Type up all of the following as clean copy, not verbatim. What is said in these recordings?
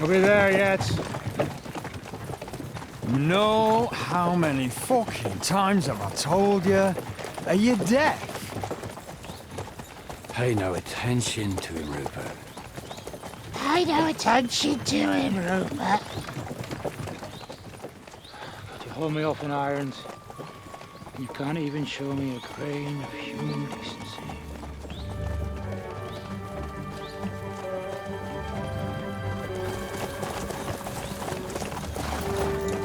Are we there yet? No, how many fucking times have I told you? Are you deaf? Pay no attention to him, Rupert. Pay no attention to him, Rupert. You hold me up in irons. You can't even show me a grain of human decency.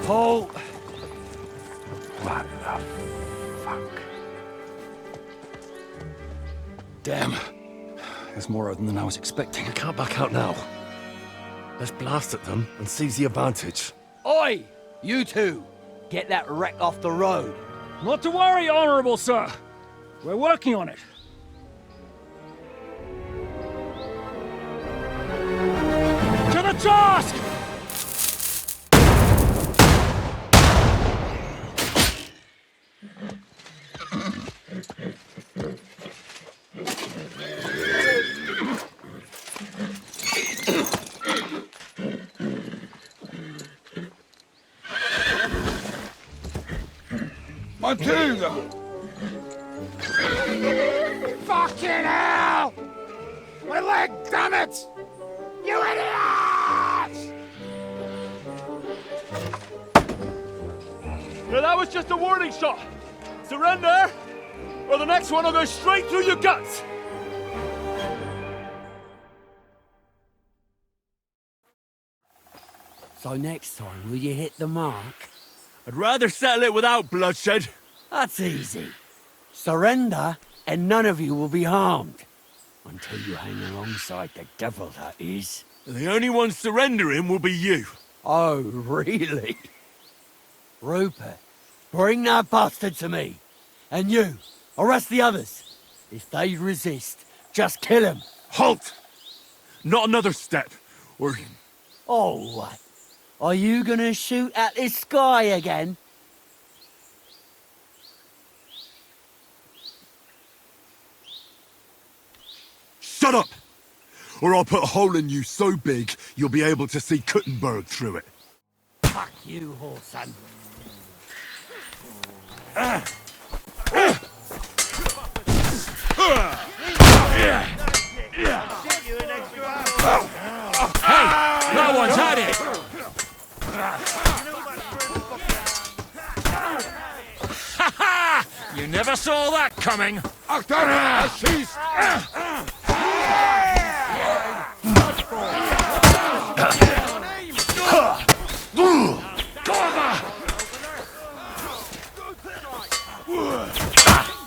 Paul! What the fuck? Damn. There's more of them than I was expecting. We can't back out now. Let's blast at them and seize the advantage. Oi! You two! Get that wreck off the road. Not to worry, Honourable Sir. We're working on it. To the task! Matilda! Fucking hell! My leg, damn it! You idiots! Now that was just a warning shot. Surrender, or the next one will go straight through your guts. So next time, will you hit the mark? I'd rather settle it without bloodshed. That's easy. Surrender, and none of you will be harmed. Until you hang alongside the devil, that is. The only one surrendering will be you. Oh, really? Rupert, bring that bastard to me. And you, arrest the others. If they resist, just kill him. Halt! Not another step, or... Oh, what? Are you gonna shoot at this sky again? Shut up! Or I'll put a hole in you so big, you'll be able to see Kuttenberg through it. Fuck you, whoreson. No one's had it! You never saw that coming!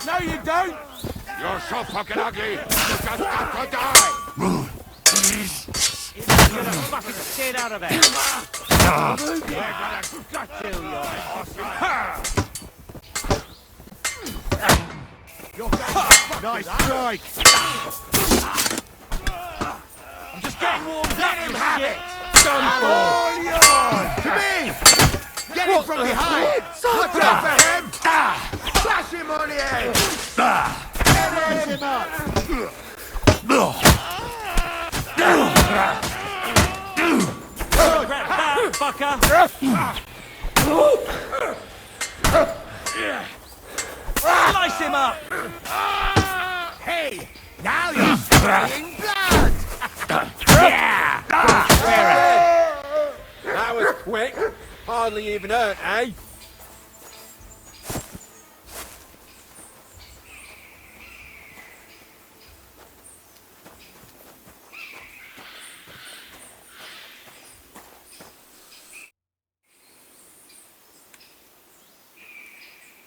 No, you don't! You're so fucking ugly! You just have to die! Get the fucking shit out of there! Nice strike! I'm just getting warmed Let up, him you have shit! it! I'm all yours! To me! Get him from behind! Watch out for him! Slash him on the head! Raise him up! Regret that, fucker! Slice him up! Hey! Now you're spraying blood! Yeah! That was quick. Hardly even hurt, eh?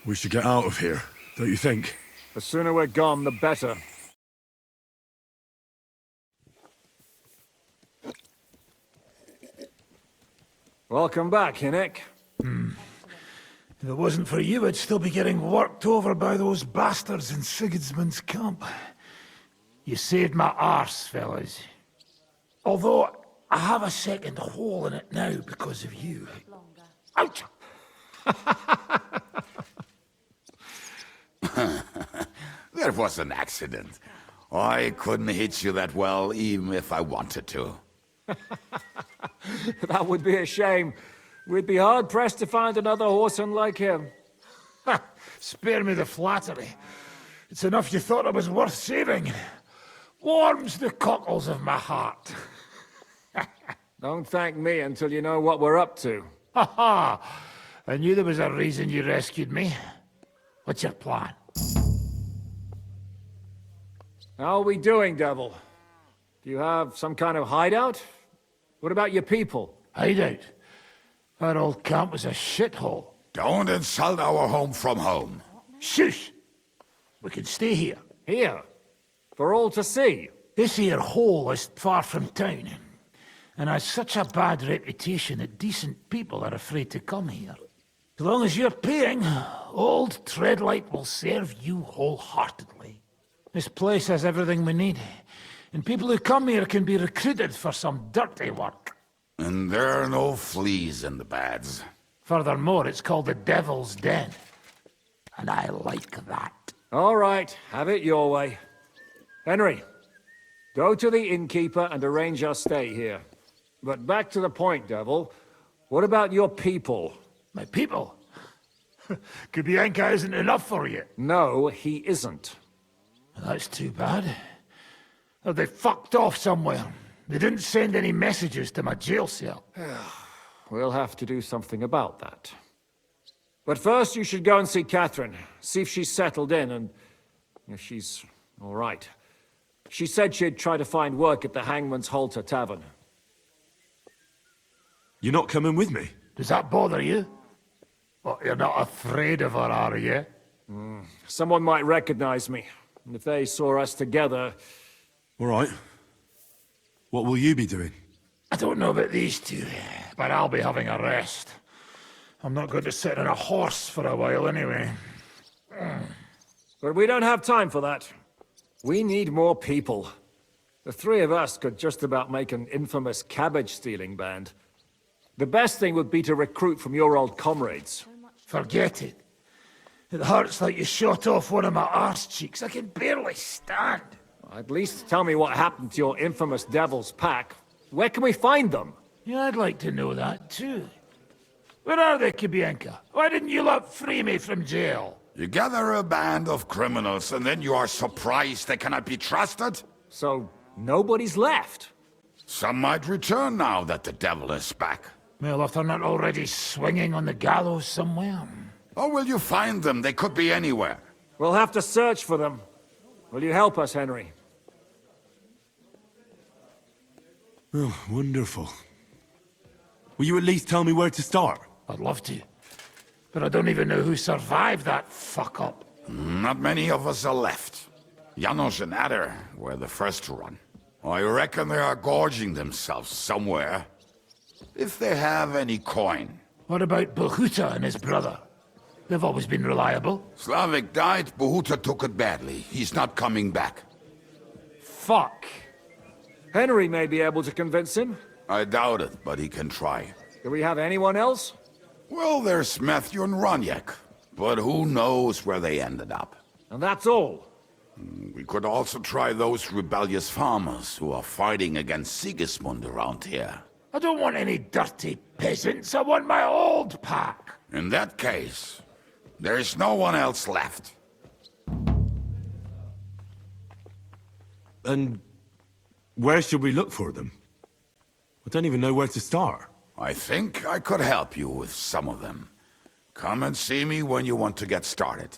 We should get out of here, don't you think? The sooner we're gone, the better. Welcome back, Hinnick. If it wasn't for you, I'd still be getting worked over by those bastards in Sigismund's camp. You saved my arse, fellas. Although, I have a second hole in it now because of you. Ouch! That was an accident. I couldn't hit you that well, even if I wanted to. That would be a shame. We'd be hard-pressed to find another horseman like him. Spare me the flattery. It's enough you thought it was worth saving. Warms the cockles of my heart. Don't thank me until you know what we're up to. Ha ha! I knew there was a reason you rescued me. What's your plan? How are we doing, Devil? Do you have some kind of hideout? What about your people? Hideout? Our old camp was a shithole. Don't insult our home from home. Shush! We can stay here. Here? For all to see? This here hole is far from town, and has such a bad reputation that decent people are afraid to come here. As long as you're paying, old Treadlight will serve you wholeheartedly. This place has everything we need, and people who come here can be recruited for some dirty work. And there are no fleas in the beds. Furthermore, it's called the Devil's Den, and I like that. All right, have it your way. Henry, go to the innkeeper and arrange our stay here. But back to the point, Devil. What about your people? My people? Kubienka isn't enough for you. No, he isn't. That's too bad. Oh, they fucked off somewhere. They didn't send any messages to my jail cell. We'll have to do something about that. But first you should go and see Catherine. See if she's settled in and if she's all right. She said she'd try to find work at the Hangman's Halter Tavern. You're not coming with me? Does that bother you? Well, you're not afraid of her, are you? Someone might recognize me. And if they saw us together... All right. What will you be doing? I don't know about these two, but I'll be having a rest. I'm not going to sit on a horse for a while anyway. But we don't have time for that. We need more people. The three of us could just about make an infamous cabbage-stealing band. The best thing would be to recruit from your old comrades. Forget it. It hurts like you shot off one of my arse cheeks. I can barely stand. At least tell me what happened to your infamous Devil's Pack. Where can we find them? Yeah, I'd like to know that too. Where are they, Kubienka? Why didn't you lot free me from jail? You gather a band of criminals and then you are surprised they cannot be trusted? So, nobody's left? Some might return now that the devil is back. Well, if they're not already swinging on the gallows somewhere. Or will you find them? They could be anywhere. We'll have to search for them. Will you help us, Henry? Oh, wonderful. Will you at least tell me where to start? I'd love to. But I don't even know who survived that fuck-up. Not many of us are left. Janos and Adder were the first to run. I reckon they are gorging themselves somewhere. If they have any coin. What about Bohuta and his brother? They've always been reliable. Slavik died, Bohuta took it badly. He's not coming back. Fuck. Henry may be able to convince him. I doubt it, but he can try. Do we have anyone else? Well, there's Matthew and Roniak, but who knows where they ended up. And that's all. We could also try those rebellious farmers who are fighting against Sigismund around here. I don't want any dirty peasants. I want my old pack. In that case, there is no one else left. And where should we look for them? I don't even know where to start. I think I could help you with some of them. Come and see me when you want to get started.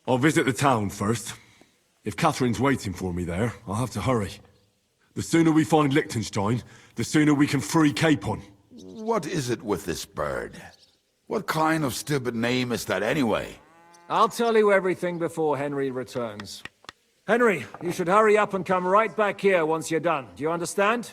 I'll visit the town first. If Catherine's waiting for me there, I'll have to hurry. The sooner we find Liechtenstein, the sooner we can free Capon. What is it with this bird? What kind of stupid name is that anyway? I'll tell you everything before Henry returns. Henry, you should hurry up and come right back here once you're done. Do you understand?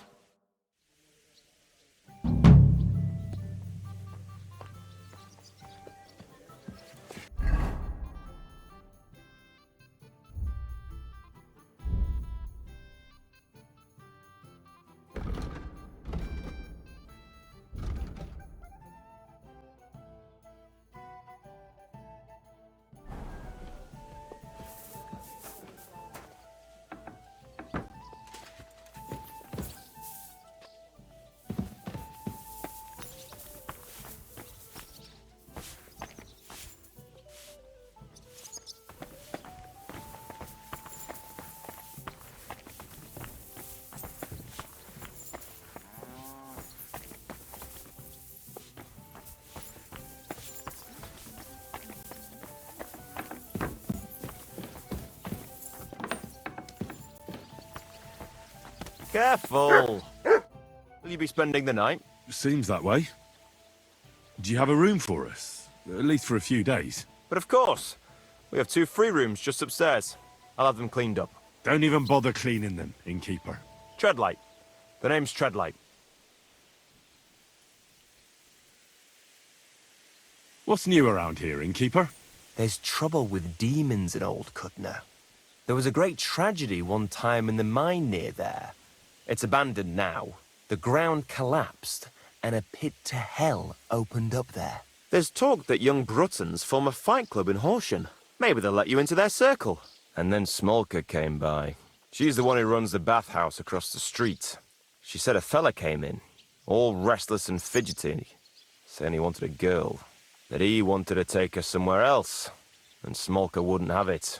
Careful. Will you be spending the night? Seems that way. Do you have a room for us? At least for a few days. But of course. We have 2 free rooms just upstairs. I'll have them cleaned up. Don't even bother cleaning them, innkeeper. Treadlight. The name's Treadlight. What's new around here, innkeeper? There's trouble with demons in Old Cutner. There was a great tragedy one time in the mine near there. It's abandoned now. The ground collapsed, and a pit to hell opened up there. There's talk that young Bruttons form a fight club in Horsham. Maybe they'll let you into their circle. And then Smolka came by. She's the one who runs the bathhouse across the street. She said a fella came in, all restless and fidgety, saying he wanted a girl. That he wanted to take her somewhere else, and Smolka wouldn't have it.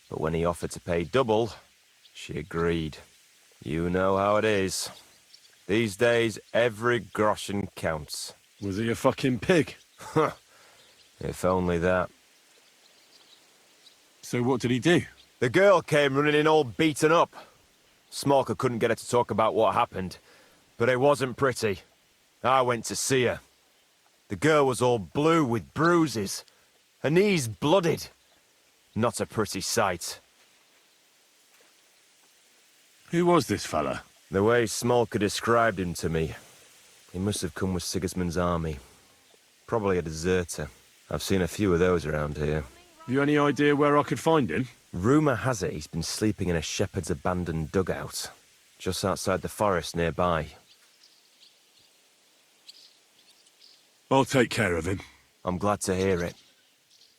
But when he offered to pay double, she agreed. You know how it is. These days, every groschen counts. Was he a fucking pig? Huh. If only that. So what did he do? The girl came running in all beaten up. Smolka couldn't get her to talk about what happened, but it wasn't pretty. I went to see her. The girl was all blue with bruises. Her knees blooded. Not a pretty sight. Who was this fella? The way Smolka described him to me, he must have come with Sigismund's army. Probably a deserter. I've seen a few of those around here. Have you any idea where I could find him? Rumour has it he's been sleeping in a shepherd's abandoned dugout, just outside the forest nearby. I'll take care of him. I'm glad to hear it.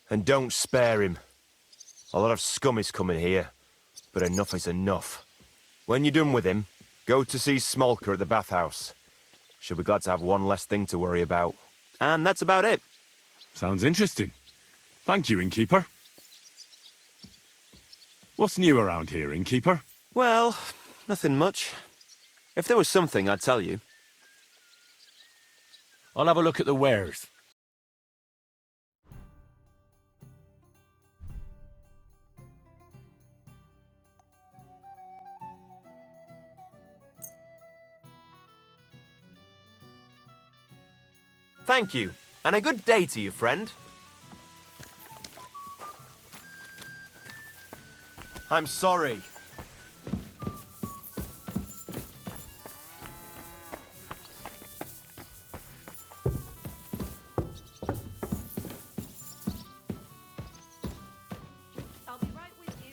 And don't spare him. A lot of scum is coming here, but enough is enough. When you're done with him, go to see Smolka at the bathhouse. She'll be glad to have one less thing to worry about. And that's about it. Sounds interesting. Thank you, innkeeper. What's new around here, innkeeper? Well, nothing much. If there was something, I'd tell you. I'll have a look at the wares. Thank you, and a good day to you, friend. I'm sorry. I'll be right with you.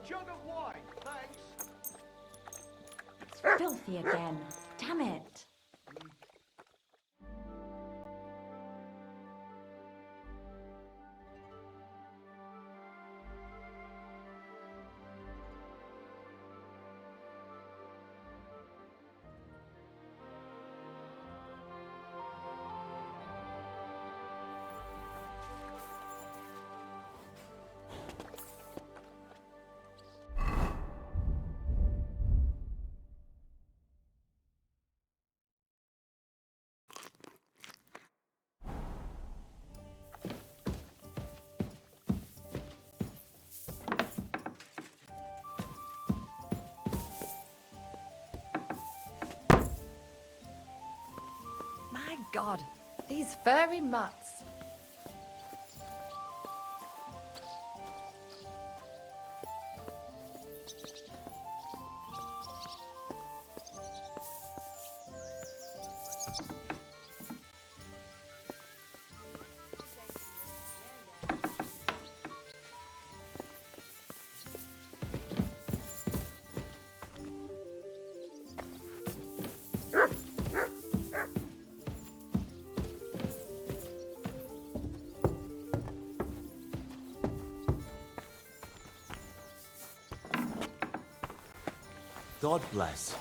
jug of wine, thanks. It's filthy again. Damn it. My God, these furry mutts. God bless.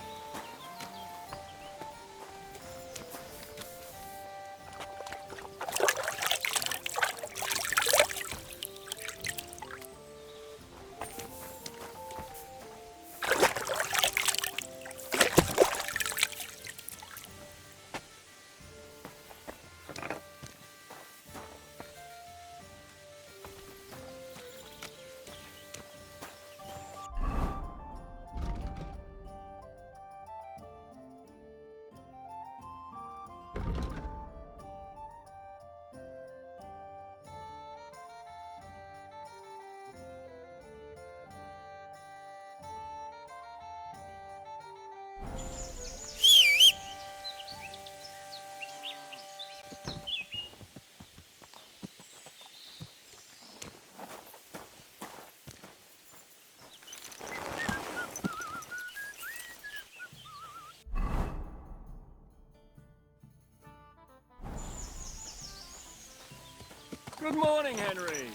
Good morning, Henry.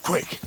Quick!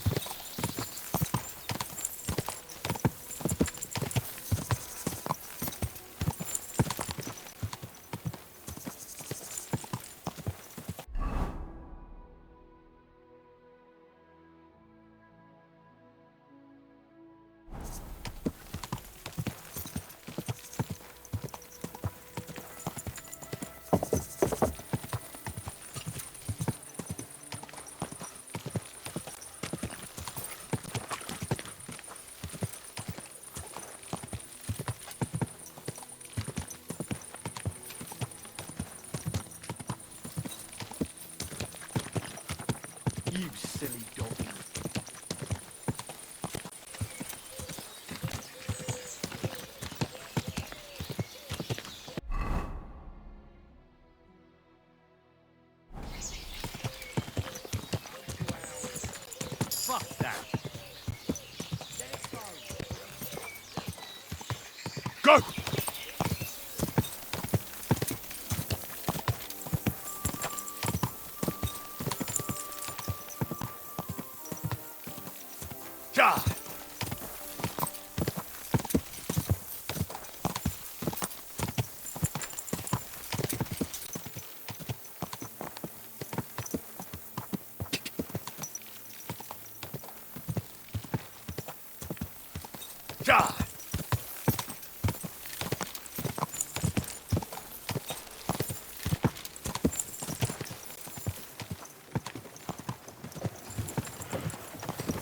You silly dog. Ja! Ja!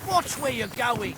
Watch where you're going.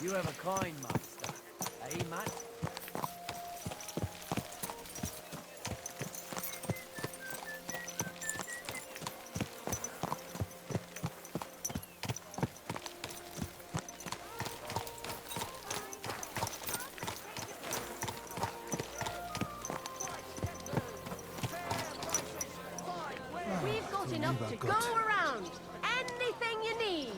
You have a kind master, eh, Matt? We've got enough to go around. Anything you need.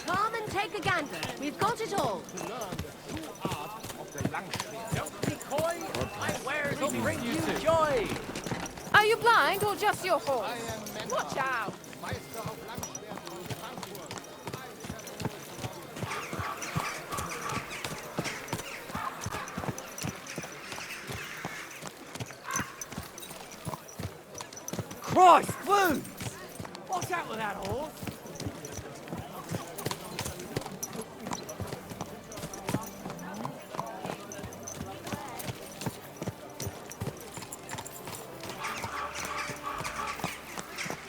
Come and take a gander. We've got it all. Don't be coy. My wares will bring you joy. Are you blind or just your horse? Watch out. Christ, wounds! What's out with that horse?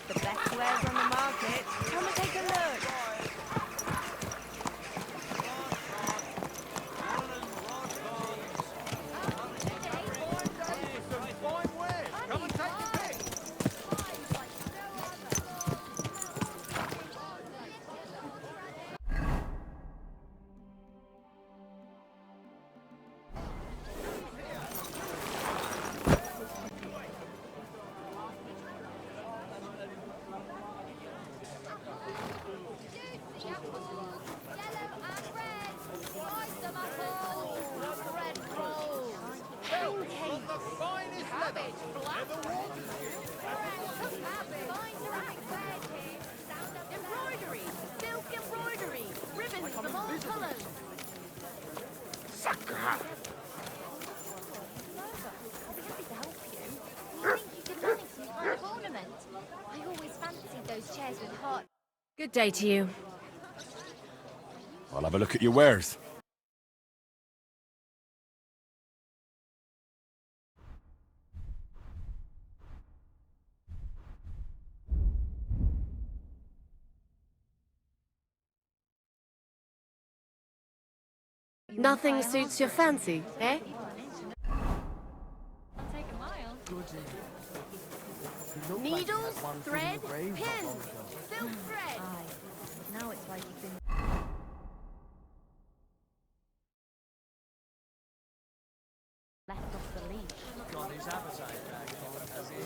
The best wares on the market. Come and take a look. Come and take a pick! Embroidery, silk embroidery, ribbons of all colours. Sucker! I'll be happy to help you. I think you could manage me for a tournament. I always fancied those chairs with heart. Good day to you. I'll have a look at your wares. Nothing suits your fancy, eh? I'll take a mile. Needles, thread, pins, silk thread. Aye. Now it's like you've been left off the leash. Got his appetite back, has he?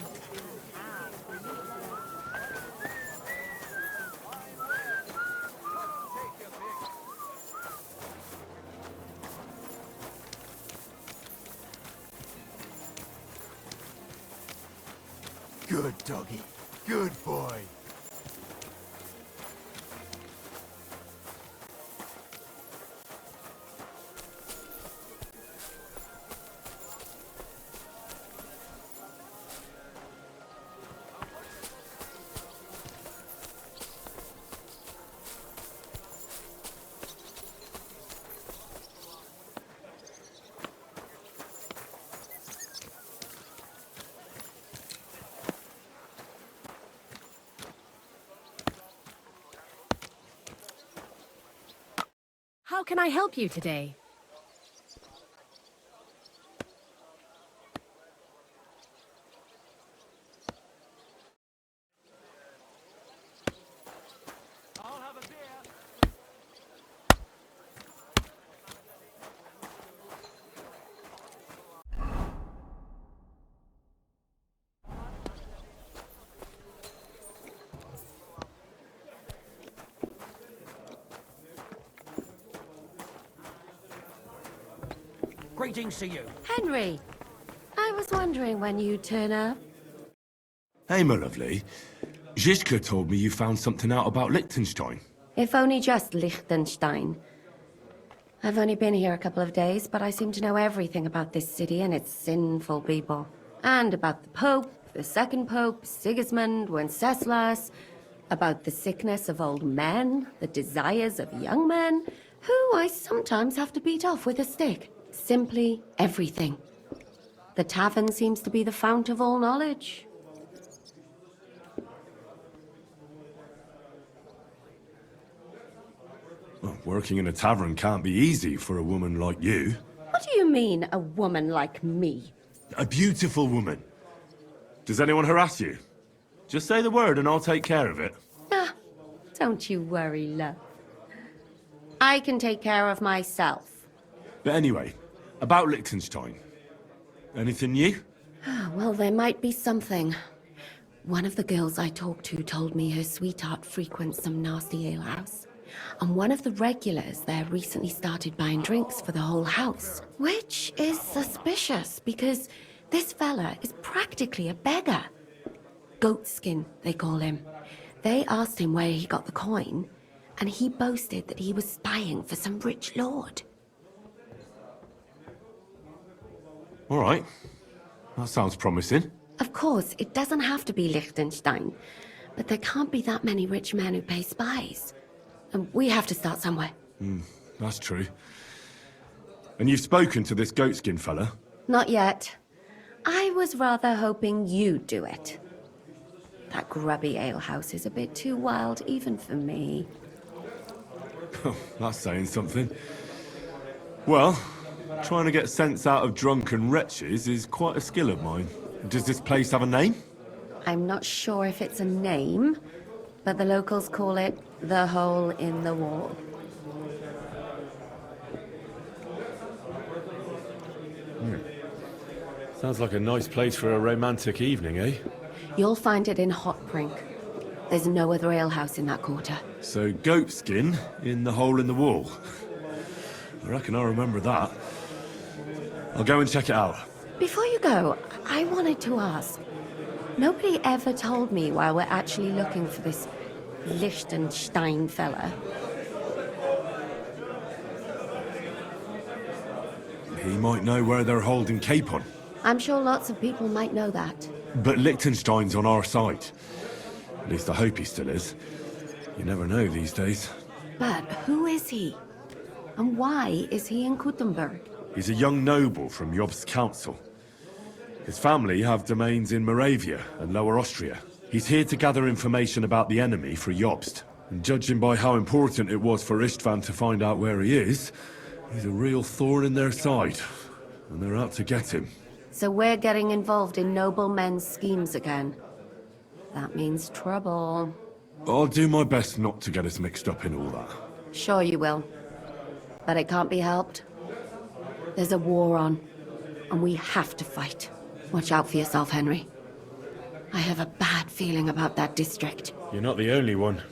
Good doggy. Good boy. How can I help you today? Greetings to you. Henry, I was wondering when you'd turn up. Hey, my lovely. Zizka told me you found something out about Liechtenstein. If only just Liechtenstein. I've only been here a couple of days, but I seem to know everything about this city and its sinful people. And about the Pope, the second Pope, Sigismund, Wenceslas, about the sickness of old men, the desires of young men, who I sometimes have to beat off with a stick. Simply everything. The tavern seems to be the fount of all knowledge. Well, working in a tavern can't be easy for a woman like you. What do you mean, a woman like me? A beautiful woman. Does anyone harass you? Just say the word and I'll take care of it. Ah, don't you worry, love. I can take care of myself. But anyway, about Liechtenstein. Anything new? Well, there might be something. One of the girls I talked to told me her sweetheart frequents some nasty alehouse. And one of the regulars there recently started buying drinks for the whole house. Which is suspicious, because this fella is practically a beggar. Goatskin, they call him. They asked him where he got the coin, and he boasted that he was spying for some rich lord. All right. That sounds promising. Of course, it doesn't have to be Liechtenstein, but there can't be that many rich men who pay spies. And we have to start somewhere. That's true. And you've spoken to this goatskin fella? Not yet. I was rather hoping you'd do it. That grubby alehouse is a bit too wild even for me. That's saying something. Well, trying to get sense out of drunken wretches is quite a skill of mine. Does this place have a name? I'm not sure if it's a name, but the locals call it the Hole in the Wall. Sounds like a nice place for a romantic evening, eh? You'll find it in Hotbrink. There's no other alehouse in that quarter. So goatskin in the hole in the wall. I reckon I remember that. I'll go and check it out. Before you go, I wanted to ask. Nobody ever told me why we're actually looking for this Liechtenstein fella. He might know where they're holding Capon. I'm sure lots of people might know that. But Liechtenstein's on our side. At least I hope he still is. You never know these days. But who is he? And why is he in Kuttenberg? He's a young noble from Jobst's council. His family have domains in Moravia and Lower Austria. He's here to gather information about the enemy for Jobst. And judging by how important it was for Istvan to find out where he is, he's a real thorn in their side. And they're out to get him. So we're getting involved in noble men's schemes again. That means trouble. I'll do my best not to get us mixed up in all that. Sure you will. But it can't be helped. There's a war on, and we have to fight. Watch out for yourself, Henry. I have a bad feeling about that district. You're not the only one.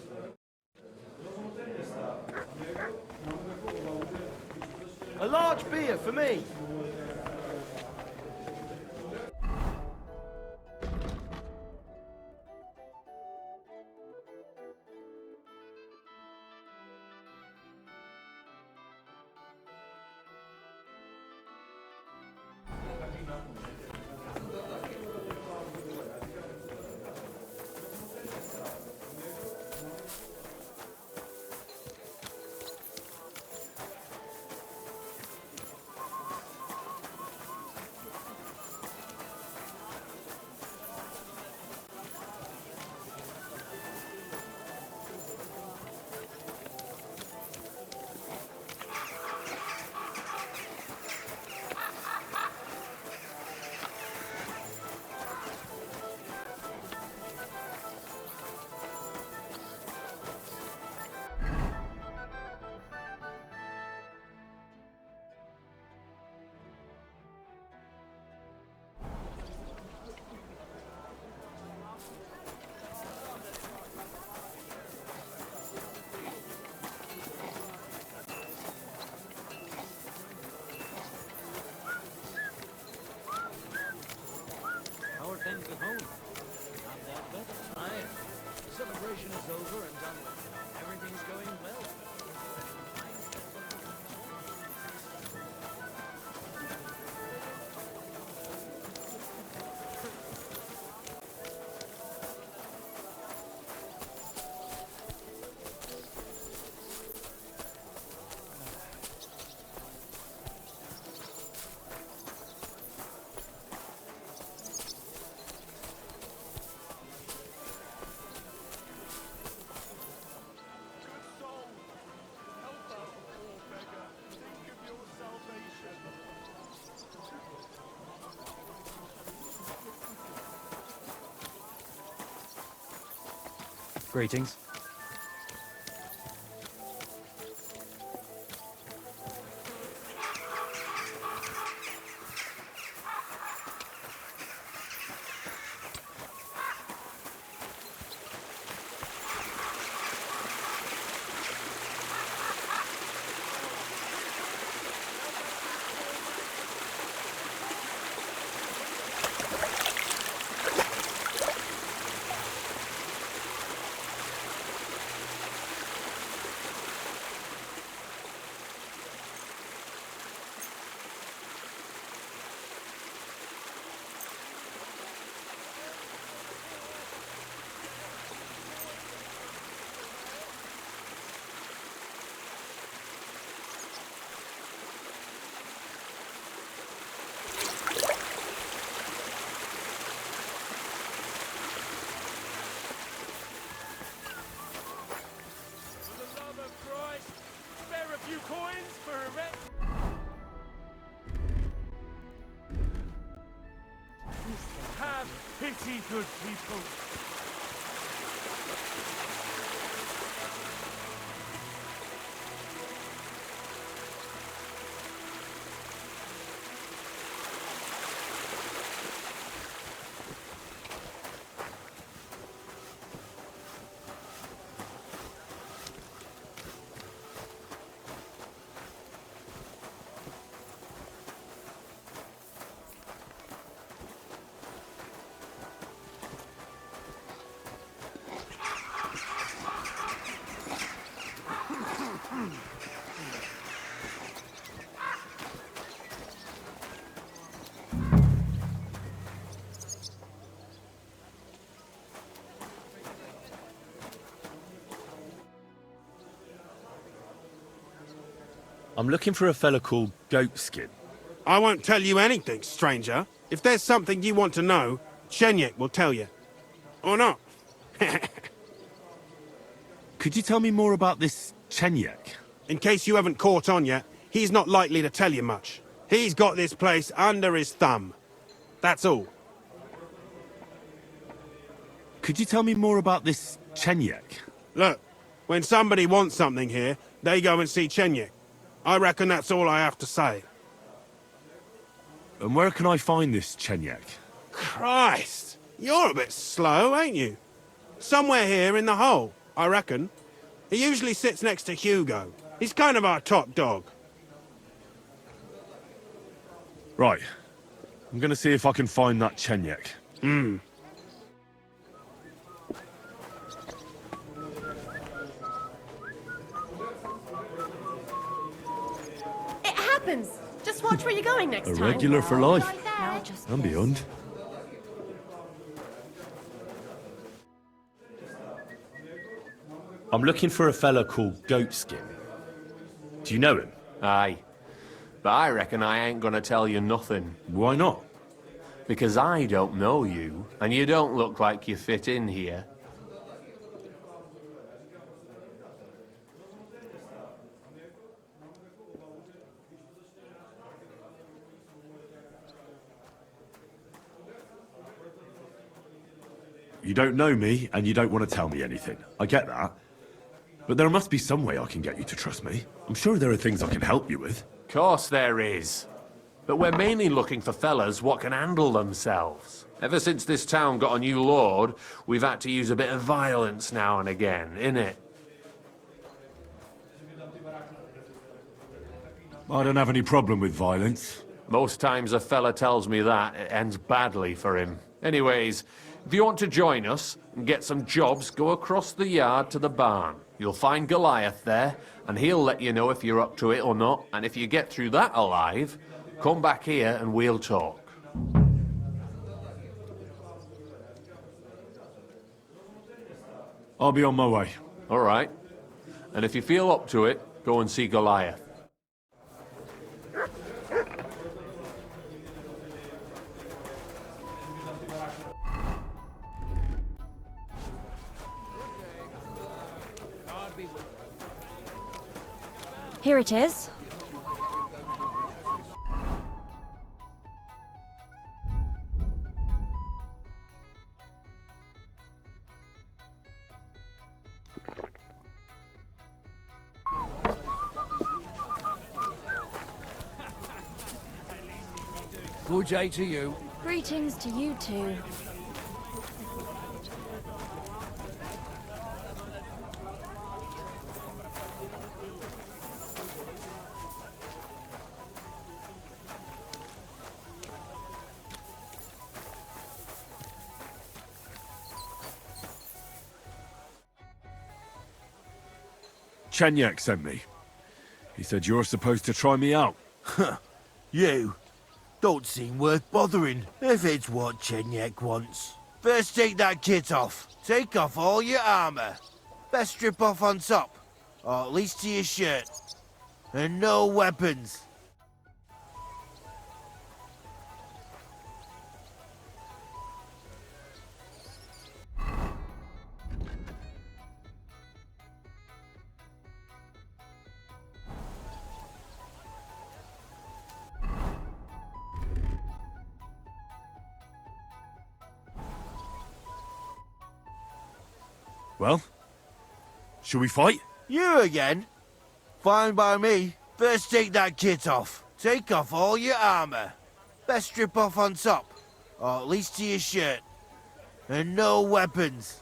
A large beer for me. Greetings. Have pity, good people. I'm looking for a fella called Goatskin. I won't tell you anything, stranger. If there's something you want to know, Shenyek will tell you. Or not. Could you tell me more about this Chenyek? In case you haven't caught on yet, he's not likely to tell you much. He's got this place under his thumb. That's all. Could you tell me more about this Chenyek? Look, when somebody wants something here, they go and see Chenyek. I reckon that's all I have to say. And where can I find this Chenyek? Christ! You're a bit slow, ain't you? Somewhere here in the hole, I reckon. He usually sits next to Hugo. He's kind of our top dog. Right. I'm gonna see if I can find that Chenyek. It happens. Just watch where you're going next A time. regular for life. Now just And beyond. I'm looking for a fella called Goatskin. Do you know him? Aye. But I reckon I ain't gonna tell you nothing. Why not? Because I don't know you, and you don't look like you fit in here. You don't know me, and you don't want to tell me anything. I get that. But there must be some way I can get you to trust me. I'm sure there are things I can help you with. Course there is. But we're mainly looking for fellas what can handle themselves. Ever since this town got a new lord, we've had to use a bit of violence now and again, innit? I don't have any problem with violence. Most times a fella tells me that, it ends badly for him. Anyways, if you want to join us and get some jobs, go across the yard to the barn. You'll find Goliath there, and he'll let you know if you're up to it or not. And if you get through that alive, come back here and we'll talk. I'll be on my way. All right. And if you feel up to it, go and see Goliath. Here it is. Good day to you. Greetings to you too. Chenyak sent me. He said you're supposed to try me out. You? Don't seem worth bothering, if it's what Chenyak wants. First take that kit off. Take off all your armor. Best strip off on top, or at least to your shirt. And no weapons. Well, shall we fight? You again? Fine by me. First take that kit off. Take off all your armor. Best strip off on top, or at least to your shirt. And no weapons.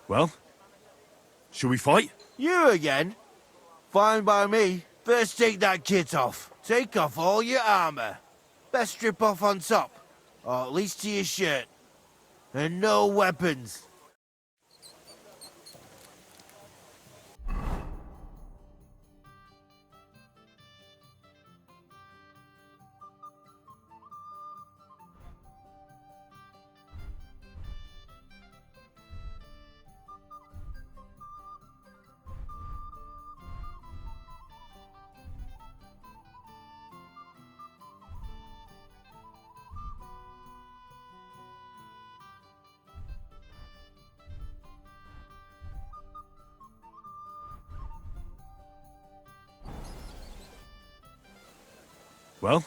Well, shall we fight? You again? Fine by me. First take that kit off. Take off all your armor. Best strip off on top, or at least to your shirt. And no weapons. Well,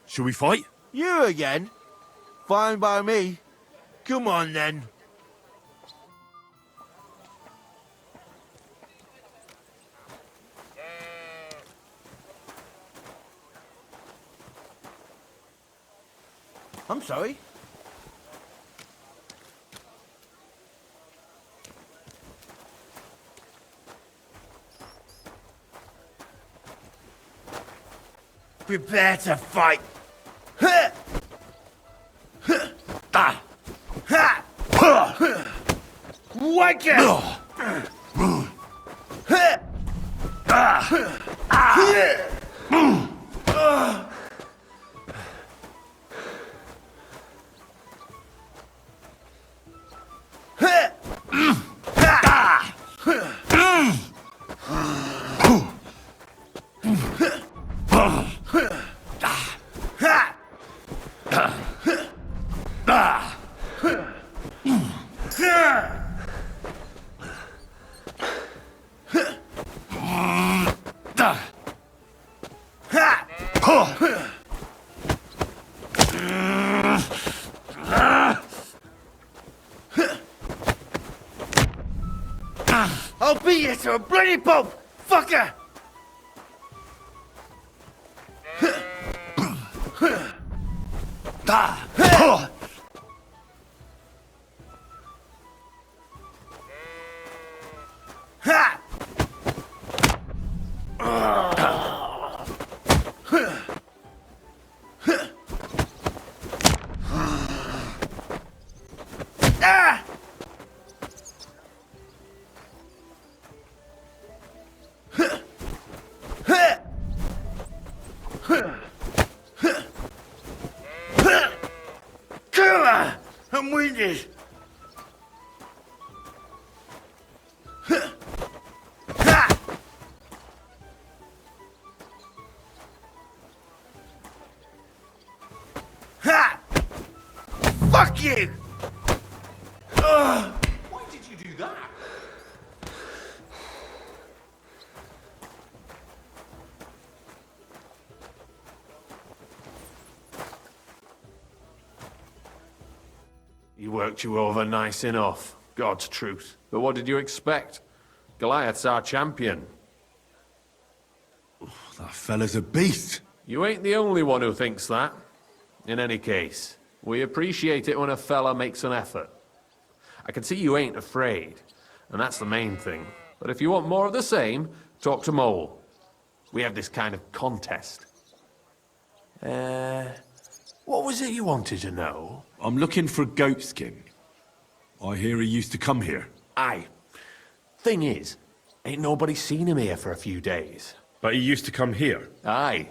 shall we fight? You again? Fine by me. Come on then. I'm sorry. Prepare to fight. Huh! Huh! Ah! Ha! Huh! Wake it! Huh! Ah! Ah! I'll beat you to a bloody pulp, fucker! I'm winded. Fuck you! Why did you do that? He worked you over nice enough, God's truth. But what did you expect? Goliath's our champion. That fella's a beast. You ain't the only one who thinks that. In any case, we appreciate it when a fella makes an effort. I can see you ain't afraid, and that's the main thing. But if you want more of the same, talk to Mole. We have this kind of contest. What was it you wanted to know? I'm looking for Goatskin. I hear he used to come here. Aye. Thing is, ain't nobody seen him here for a few days. But he used to come here? Aye.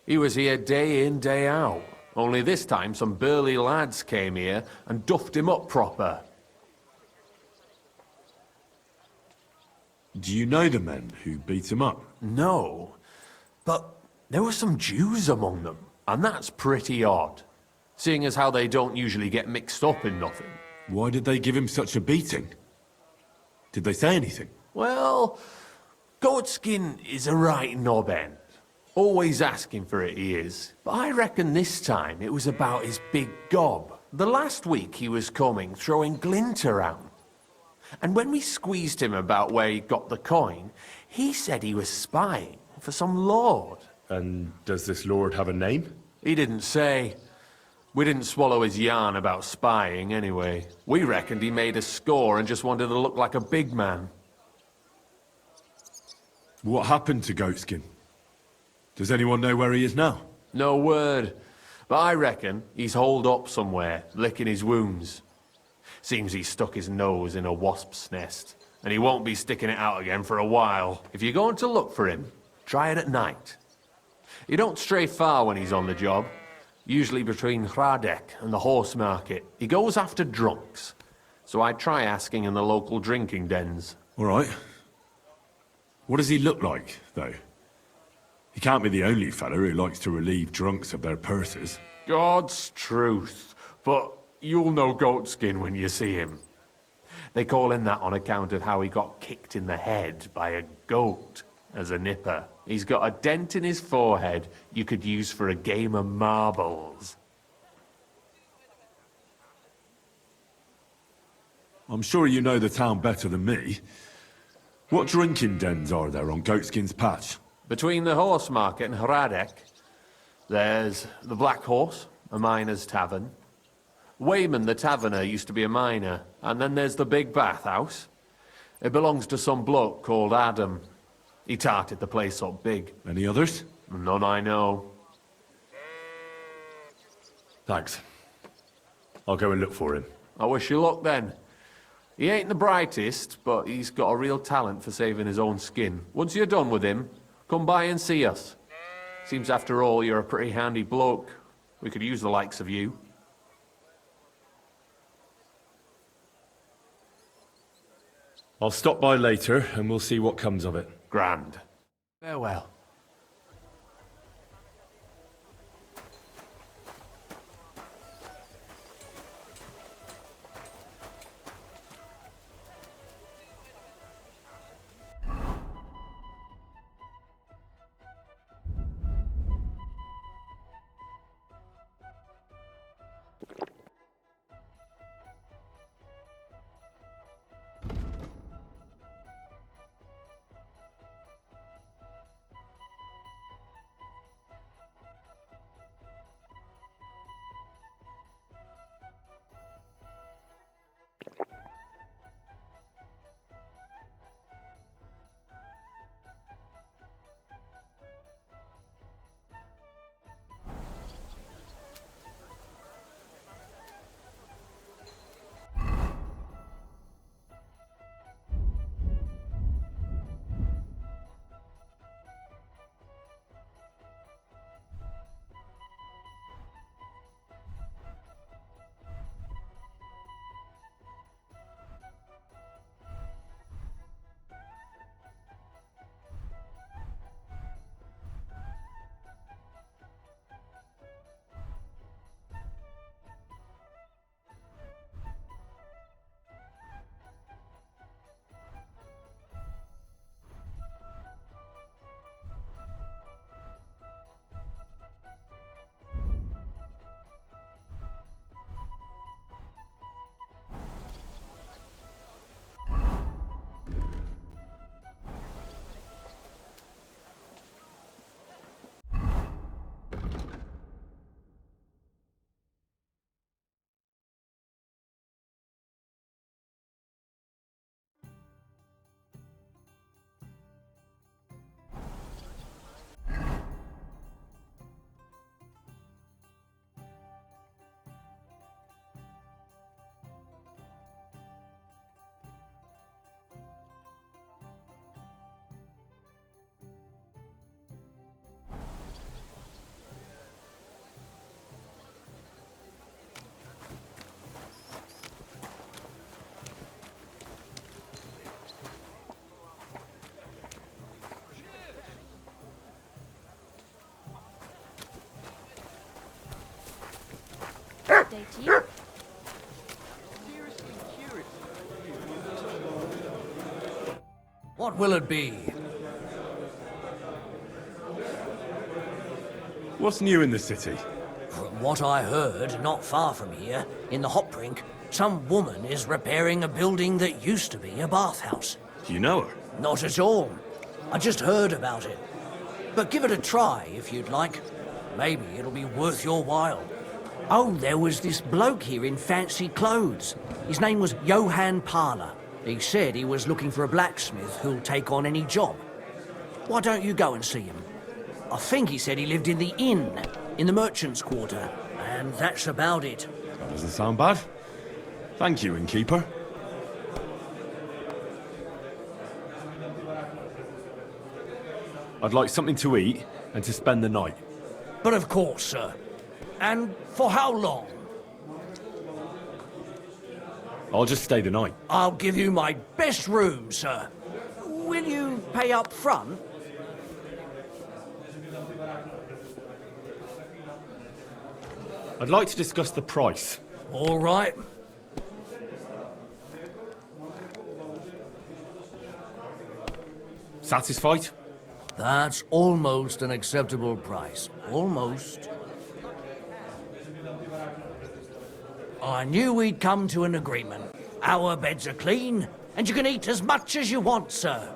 He was here day in, day out. Only this time some burly lads came here and duffed him up proper. Do you know the men who beat him up? No. But there were some Jews among them, and that's pretty odd. Seeing as how they don't usually get mixed up in nothing. Why did they give him such a beating? Did they say anything? Well, Goatskin is a right knob end. Always asking for it, he is. But I reckon this time it was about his big gob. The last week he was coming, throwing glint around. And when we squeezed him about where he got the coin, he said he was spying for some lord. And does this lord have a name? He didn't say. We didn't swallow his yarn about spying anyway. We reckoned he made a score and just wanted to look like a big man. What happened to Goatskin? Does anyone know where he is now? No word. But I reckon he's holed up somewhere, licking his wounds. Seems he stuck his nose in a wasp's nest, and he won't be sticking it out again for a while. If you're going to look for him, try it at night. You don't stray far when he's on the job. Usually between Hradek and the horse market. He goes after drunks. So I try asking in the local drinking dens. All right. What does he look like, though? He can't be the only fella who likes to relieve drunks of their purses. God's truth. But you'll know Goatskin when you see him. They call him that on account of how he got kicked in the head by a goat as a nipper. He's got a dent in his forehead you could use for a game of marbles. I'm sure you know the town better than me. What drinking dens are there on Goatskin's Patch? Between the horse market and Hradek, there's the Black Horse, a miner's tavern. Wayman the taverner used to be a miner. And then there's the Big Bathhouse. It belongs to some bloke called Adam. He tarted the place up big. Any others? None I know. Thanks. I'll go and look for him. I wish you luck then. He ain't the brightest, but he's got a real talent for saving his own skin. Once you're done with him, come by and see us. Seems after all you're a pretty handy bloke. We could use the likes of you. I'll stop by later and we'll see what comes of it. Grand. Farewell. day to you. What will it be? What's new in the city? From what I heard, not far from here, in the hop brink, some woman is repairing a building that used to be a bathhouse. Do you know her? Not at all. I just heard about it. But give it a try if you'd like. Maybe it'll be worth your while. Oh, there was this bloke here in fancy clothes. His name was Johann Parler. He said he was looking for a blacksmith who'll take on any job. Why don't you go and see him? I think he said he lived in the inn, in the merchant's quarter. And that's about it. That doesn't sound bad. Thank you, innkeeper. I'd like something to eat and to spend the night. But of course, sir. And for how long? I'll just stay the night. I'll give you my best room, sir. Will you pay up front? I'd like to discuss the price. All right. Satisfied? That's almost an acceptable price. Almost. I knew we'd come to an agreement. Our beds are clean, and you can eat as much as you want, sir.